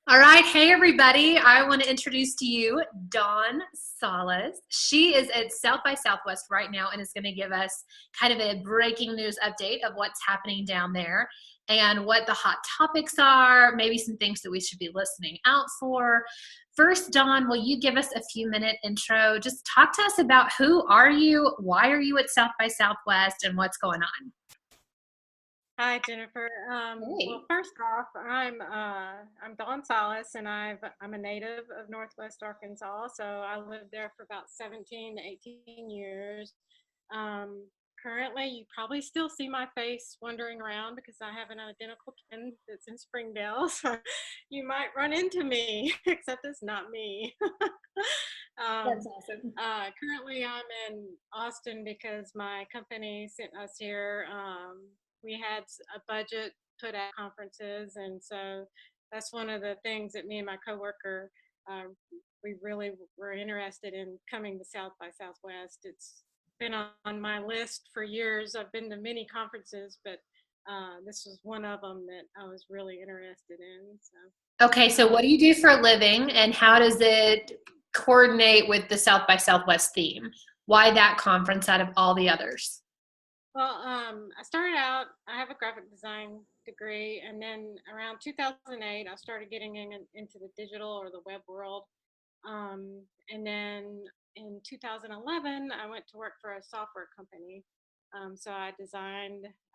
All right. Hey, everybody. I want to introduce to you Dawn Sallas. She is at South by Southwest right now and is going to give us kind of a breaking news update of what's happening down there and what the hot topics are, maybe some things that we should be listening out for. First, Dawn, will you give us a few-minute intro? Just talk to us about who are you, why are you at South by Southwest, and what's going on? Hi, Jennifer. Hey. Well, first off, I'm Dawn Sallas, and I'm a native of Northwest Arkansas. So I lived there for about 17 to 18 years. Um, Currently, you probably still see my face wandering around because I have an identical twin that's in Springdale. So you might run into me, except it's not me. That's um, awesome. Currently, I'm in Austin because my company sent us here. We had a budget put at conferences, and so that's one of the things that me and my coworker we really were interested in coming to South by Southwest. It's been on my list for years. I've been to many conferences, but this was one of them that I was really interested in. Okay, so what do you do for a living and how does it coordinate with the South by Southwest theme? Why that conference out of all the others? I started out, I have a graphic design degree, and then around 2008, I started getting into the digital or the web world. And then in 2011, I went to work for a software company. So I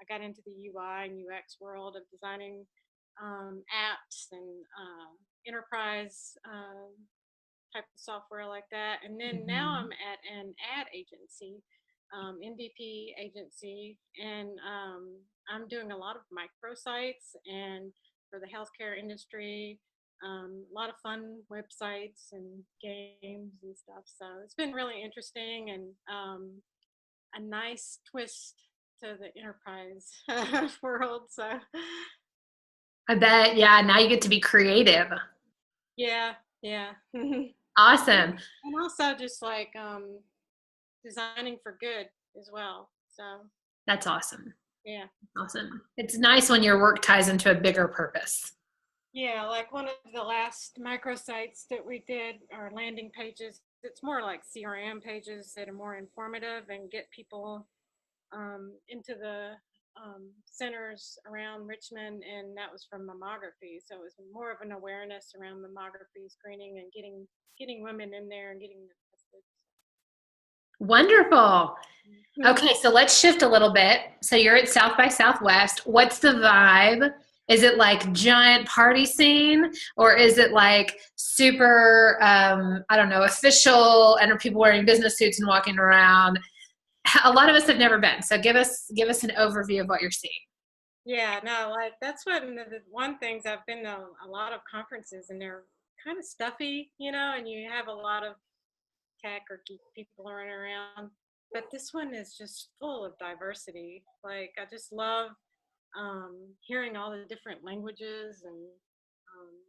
got into the UI and UX world of designing apps and enterprise type of software like that. And then now Mhm. I'm at an ad agency, MVP agency, and I'm doing a lot of microsites and for the healthcare industry, a lot of fun websites and games and stuff. So it's been really interesting and a nice twist to the enterprise world. So I bet, yeah, now you get to be creative. yeah, yeah. and Awesome. also just like designing for good as well. So That's awesome. yeah. Awesome. It's nice when your work ties into a bigger purpose. Yeah, like one of the last microsites that we did are landing pages. It's more like CRM pages that are more informative and get people into the centers around Richmond, and that was from mammography. So it was more of an awareness around mammography screening and getting women in there and getting them tested. Wonderful. Mhm. Okay, so let's shift a little bit. So you're at South by Southwest. What's the vibe? Is it like giant party scene or is it like super, I don't know, official and are people wearing business suits and walking around? A lot of us have never been. So give us an overview of what you're seeing. Yeah, no, like that's the one things I've been to a lot of conferences and they're kind of stuffy, and you have a lot of tech or geek people running around. But this one is just full of diversity. Like I just love hearing all the different languages and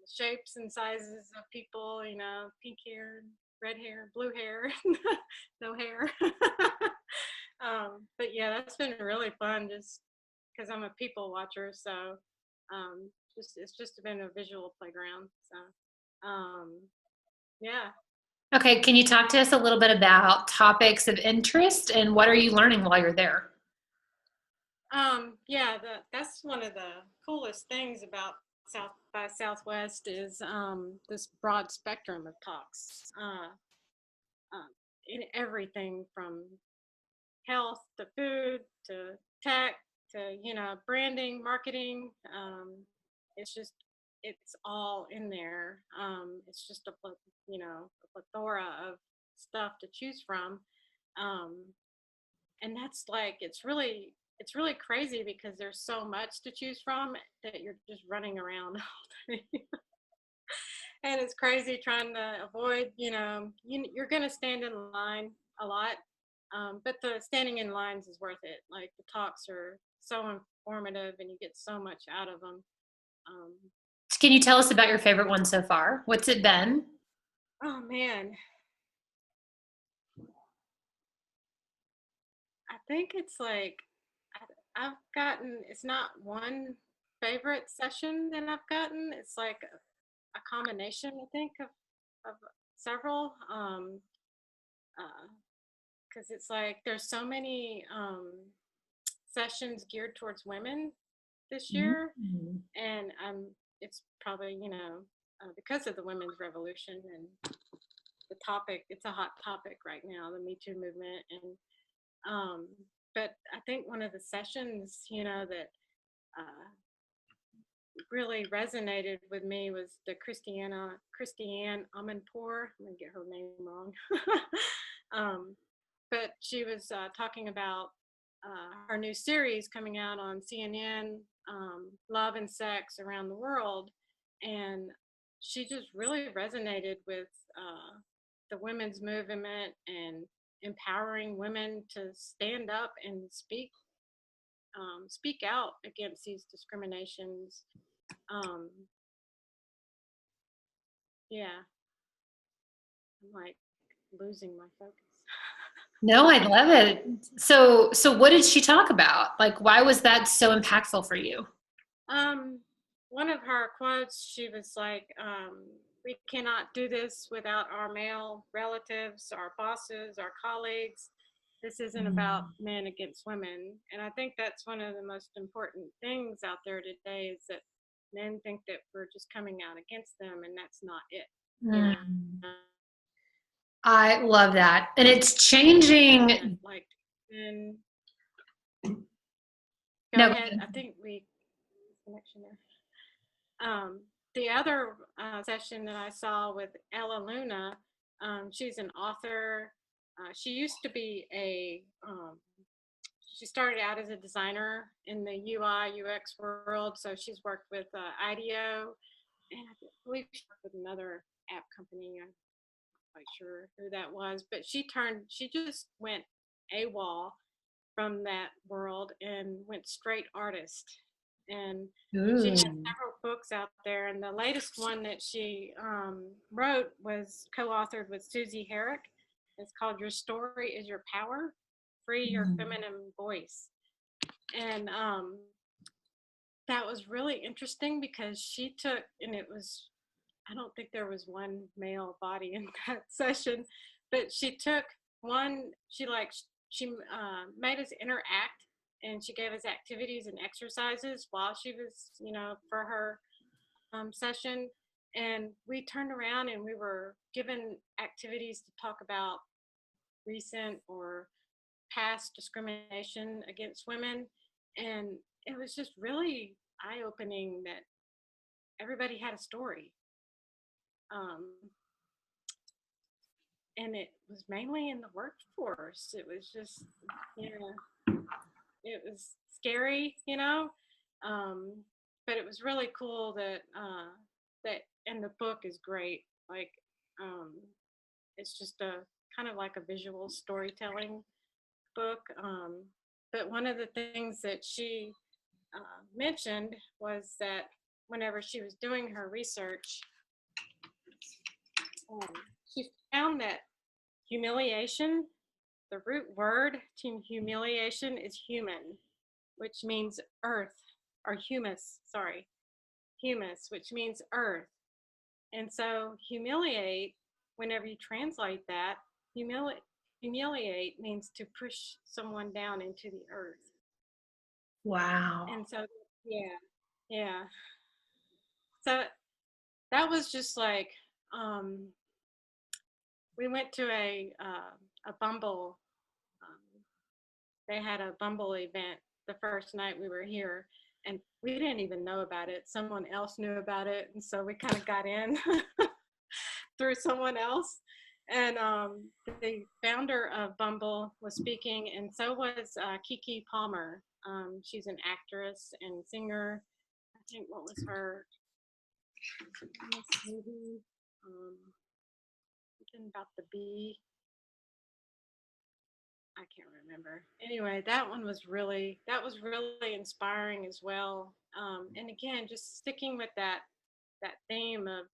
shapes and sizes of people. Pink hair, red hair, blue hair, no hair. But yeah, that's been really fun. Just because I'm a people watcher, so just it's just been a visual playground. So yeah. Okay, can you talk to us a little bit about topics of interest and what are you learning while you're there? Yeah, that's one of the coolest things about South by Southwest is this broad spectrum of talks in everything from health to food to tech to branding, marketing. It's just it's all in there. It's just a plethora of stuff to choose from. Um, and that's like it's really crazy because there's so much to choose from that you're just running around all day. And it's crazy trying to avoid you're going to stand in line a lot, but the standing in lines is worth it. Like the talks are so informative and you get so much out of them. um, Can you tell us about your favorite one so far? What's it been? oh man, I think it's like I've gotten, it's not one favorite session that I've gotten. It's like a combination, I think, of several. Because it's like there's so many sessions geared towards women this year, Mm. and it's probably because of the women's revolution and the topic. It's a hot topic right now, the Me Too movement, and but I think one of the sessions, that really resonated with me was the Christiane Amanpour. I'm gonna get her name wrong, but she was talking about her new series coming out on CNN, Love and Sex Around the World, and she just really resonated with the women's movement and empowering women to stand up and speak out against these discriminations. Um, yeah, I'm like losing my focus. No, I love it. So what did she talk about? Like, why was that so impactful for you? Um, One of her quotes, she was like, "We cannot do this without our male relatives, our bosses, our colleagues. This isn't about men against women." And I think that's one of the most important things out there today is that men think that we're just coming out against them, and that's not it. You know, Mm. I love that. And it's changing. like, and go No, ahead. I think we connection there. The other session that I saw with Ella Luna, she's an author. She used to be she started out as a designer in the UI UX world. So she's worked with IDEO, and I believe she worked with another app company. I'm not quite sure who that was, but she just went AWOL from that world and went straight artist. And she has ooh. several books out there, and the latest one that she wrote was co-authored with Susie Herrick. It's called "Your Story Is Your Power: Free Your Feminine Voice," and that was really interesting because she took, and it was, I don't think there was one male body in that session, but she took one. She made us interact, and she gave us activities and exercises while she was, for her session. And we turned around and we were given activities to talk about recent or past discrimination against women. And it was just really eye opening that everybody had a story. Um, and it was mainly in the workforce. It was just, it was scary, um, but it was really cool that and the book is great. Like, um, it's just a kind of like a visual storytelling book. But one of the things that she mentioned was that whenever she was doing her research, um, she found that humiliation, the root word to humiliation is human, which means earth, or humus, sorry, humus, which means earth. And so humiliate, whenever you translate that, humiliate means to push someone down into the earth. Wow. And so, yeah, yeah. So that was just like, um, we went to a Bumble. They had a Bumble event the first night we were here, and we didn't even know about it. Someone else knew about it, and so we kind of got in through someone else. And the founder of Bumble was speaking, and so was Kiki Palmer. She's an actress and singer. I think what was her movie? Something about the bee. I can't remember. Anyway, that was really inspiring as well. And again, just sticking with that theme of,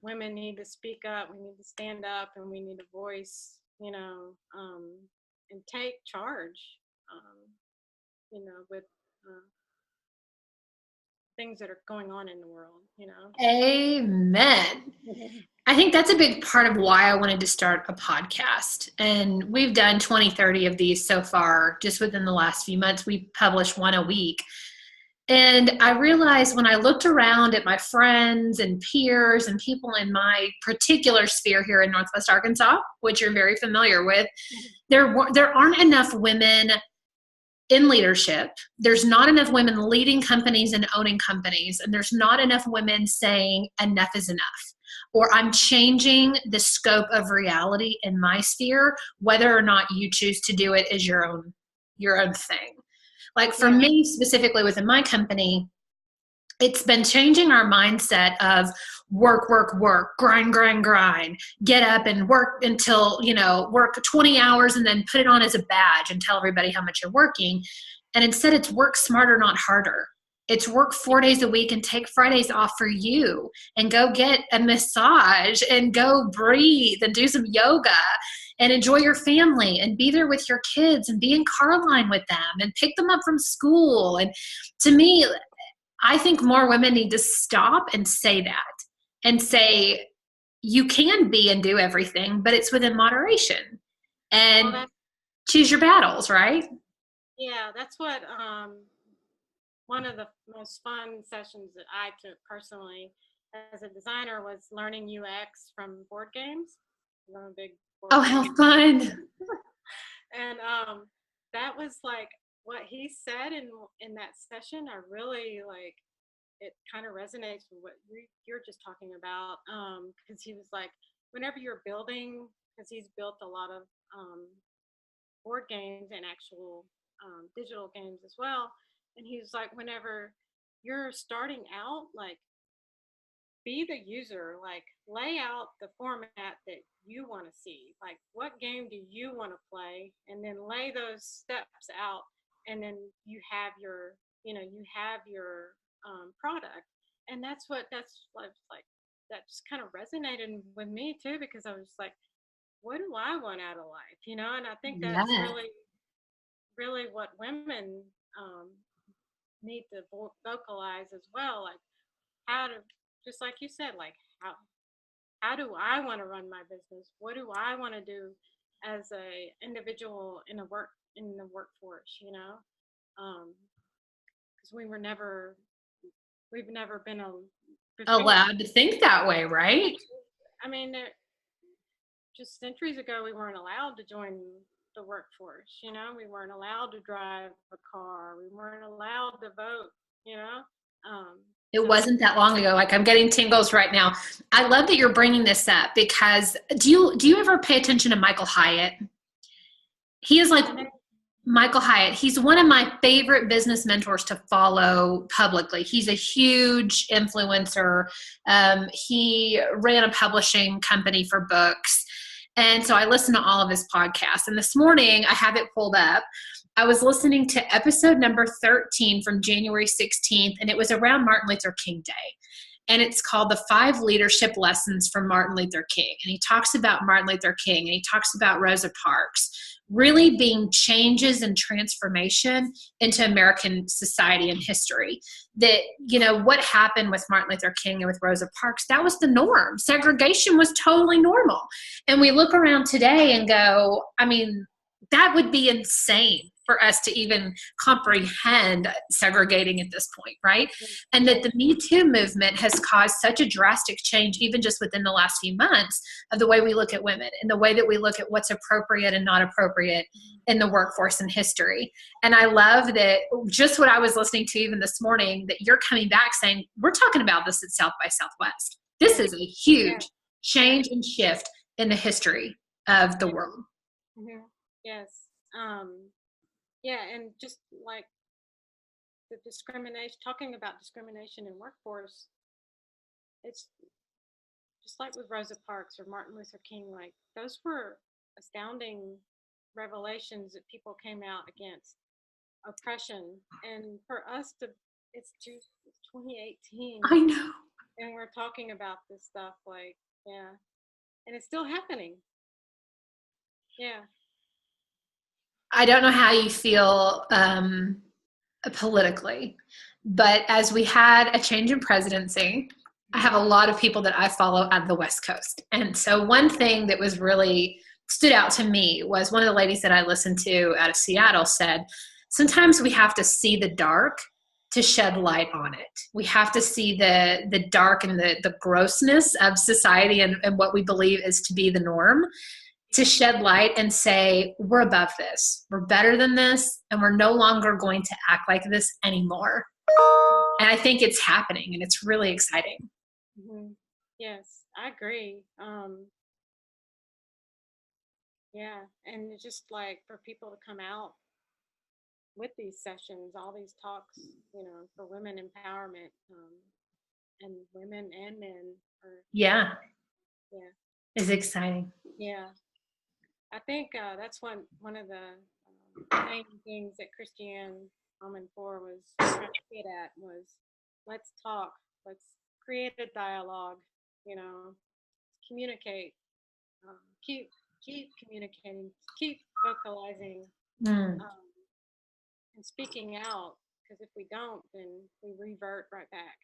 women need to speak up, we need to stand up, and we need a voice, and take charge, with uh, things that are going on in the world, you know. Amen. I think that's a big part of why I wanted to start a podcast. And we've done 20, 30 of these so far, just within the last few months. We publish one a week. And I realized when I looked around at my friends and peers and people in my particular sphere here in Northwest Arkansas, which you're very familiar with, there aren't enough women in leadership. There's not enough women leading companies and owning companies. And there's not enough women saying enough is enough, or I'm changing the scope of reality in my sphere. Whether or not you choose to do it is your own thing. Like for me specifically within my company, it's been changing our mindset of work, grind, get up and work until, work 20 hours and then put it on as a badge and tell everybody how much you're working. And instead it's work smarter, not harder. It's work 4 days a week and take Fridays off for you and go get a massage and go breathe and do some yoga and enjoy your family and be there with your kids and be in car line with them and pick them up from school. And to me, I think more women need to stop and say that and say, you can be and do everything, but it's within moderation and choose your battles, right? Yeah, that's what one of the most fun sessions that I took personally as a designer was learning UX from board games. I'm a big board game. How fun. And that was like what he said in that session. I really like, it kind of resonates with what you're just talking about. Because he was like, whenever you're building, because he's built a lot of board games and actual digital games as well. And he was like, whenever you're starting out, like, be the user, like lay out the format that you want to see, like what game do you want to play, and then lay those steps out, and then you have your product. And that's like that just kind of resonated with me too, because I was like, what do I want out of life, and I think that's really what women need to vocalize as well, like how to, just like you said, like how do I want to run my business? What do I want to do as a individual in the workforce? Because we've never been allowed to think that way, right? I mean, just centuries ago, we weren't allowed to join the workforce. We weren't allowed to drive a car. We weren't allowed to vote. It wasn't that long ago. Like, I'm getting tingles right now. I love that you're bringing this up, because do you ever pay attention to Michael Hyatt? He is like Michael Hyatt. He's one of my favorite business mentors to follow publicly. He's a huge influencer. He ran a publishing company for books. And so I listen to all of his podcasts. And this morning I have it pulled up. I was listening to episode number 13 from January 16th, and it was around Martin Luther King Day. And it's called The 5 Leadership Lessons from Martin Luther King. And he talks about Martin Luther King, and he talks about Rosa Parks really being changes and transformation into American society and history. That, what happened with Martin Luther King and with Rosa Parks, that was the norm. Segregation was totally normal. And we look around today and go, I mean, that would be insane for us to even comprehend segregating at this point, right? And that the Me Too movement has caused such a drastic change, even just within the last few months, of the way we look at women and the way that we look at what's appropriate and not appropriate in the workforce and history. And I love that, just what I was listening to even this morning, that you're coming back saying, we're talking about this at South by Southwest. This is a huge change and shift in the history of the world. Mm-hmm. Yes. And just like the discrimination, talking about discrimination in workforce, it's just like with Rosa Parks or Martin Luther King, like those were astounding revelations that people came out against oppression. And for us it's 2018. I know. And we're talking about this stuff, like, and it's still happening. Yeah. I don't know how you feel politically, But as we had a change in presidency, I have a lot of people that I follow out of the West Coast. And so one thing that was really stood out to me was one of the ladies that I listened to out of Seattle said, sometimes we have to see the dark to shed light on it. We have to see the dark and the grossness of society and what we believe is to be the norm, to shed light and say, we're above this. We're better than this, and we're no longer going to act like this anymore. And I think it's happening, and it's really exciting. Mm-hmm. Yes, I agree. Yeah, and it's just like for people to come out with these sessions, all these talks, for women empowerment, and women and men. Yeah, Yeah, it's exciting. yeah. I think that's one of the main things that Christiane Amanpour was trying to get at was, let's talk, let's create a dialogue, communicate, keep communicating, keep vocalizing, and speaking out, because if we don't, then we revert right back.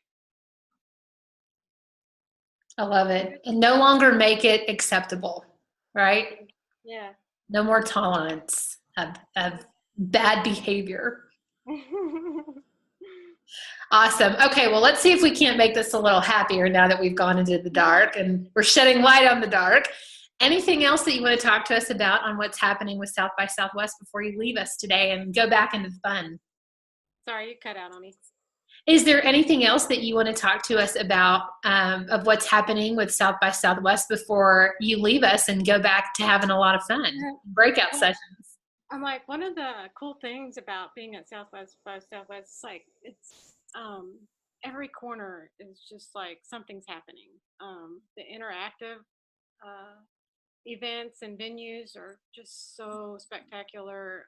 I love it. And no longer make it acceptable, right? Yeah. No more tolerance of bad behavior. Awesome. Okay, well, let's see if we can't make this a little happier now that we've gone into the dark and we're shedding light on the dark. Anything else that you want to talk to us about on what's happening with South by Southwest before you leave us today and go back into the fun? Sorry, you cut out on me. Is there anything else that you want to talk to us about of what's happening with South by Southwest before you leave us and go back to having a lot of fun? Breakout sessions. I'm like, one of the cool things about being at South by Southwest, like it's every corner is just like something's happening. The interactive events and venues are just so spectacular.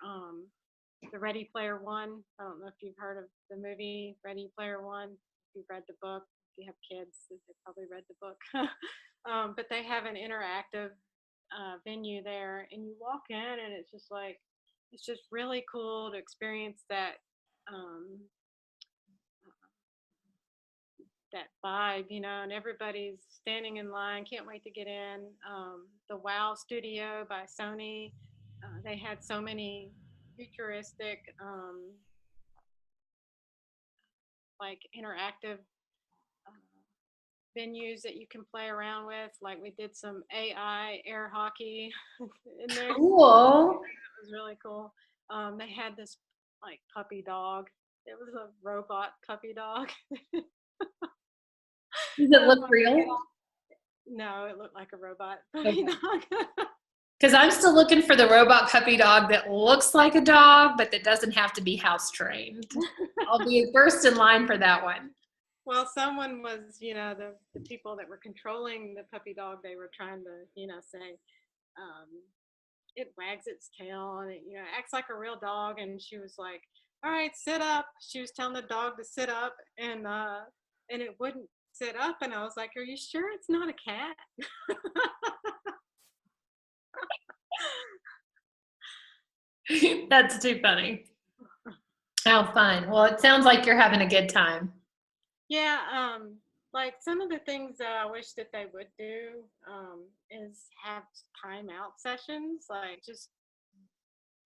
The Ready Player One. I don't know if you've heard of the movie Ready Player One. If you've read the book, if you have kids, they've probably read the book. But they have an interactive venue there, and you walk in, and it's just really cool to experience that that vibe, and everybody's standing in line, can't wait to get in. The Wow Studio by Sony, they had so many futuristic, like interactive venues that you can play around with. Like we did some AI air hockey in there. Cool. It was really cool. They had this like puppy dog. It was a robot puppy dog. Does it look real? No, it looked like a robot puppy dog. Because I'm still looking for the robot puppy dog that looks like a dog, but that doesn't have to be house trained. I'll be first in line for that one. Well, someone was, the people that were controlling the puppy dog, they were trying to, say, it wags its tail and it, acts like a real dog. And she was like, all right, sit up. She was telling the dog to sit up, and it wouldn't sit up. And I was like, are you sure it's not a cat? That's too funny. How fun. Well, it sounds like you're having a good time. Yeah, like some of the things that I wish that they would do is have timeout sessions, like just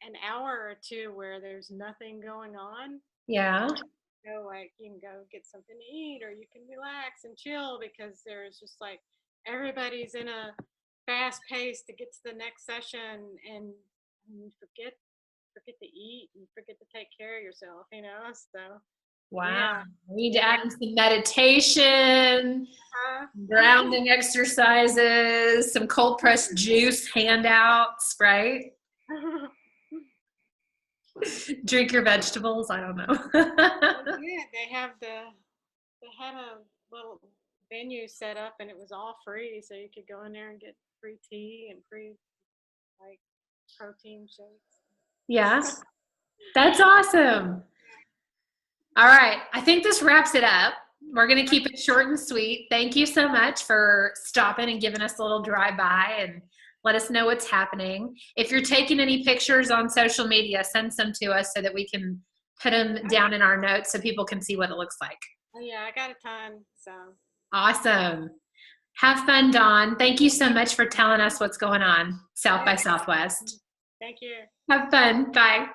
an hour or two where there's nothing going on. Yeah. Like you can go get something to eat, or you can relax and chill, because there's just like everybody's in a fast pace to get to the next session, and you forget to eat and forget to take care of yourself, so wow. Yeah. We need to add some meditation, grounding exercises, some cold pressed juice handouts, right? Drink your vegetables. I don't know. Yeah, they had a little venue set up, and it was all free, so you could go in there and get free tea and free like protein shakes. Yeah, that's awesome. All right, I think this wraps it up. We're going to keep it short and sweet. Thank you so much for stopping and giving us a little drive-by and let us know what's happening. If you're taking any pictures on social media, send some to us so that we can put them down in our notes so people can see what it looks like. Oh, yeah, I got a ton. So Awesome. Have fun, Dawn. Thank you so much for telling us what's going on South by Southwest. thank you. Have fun. Bye.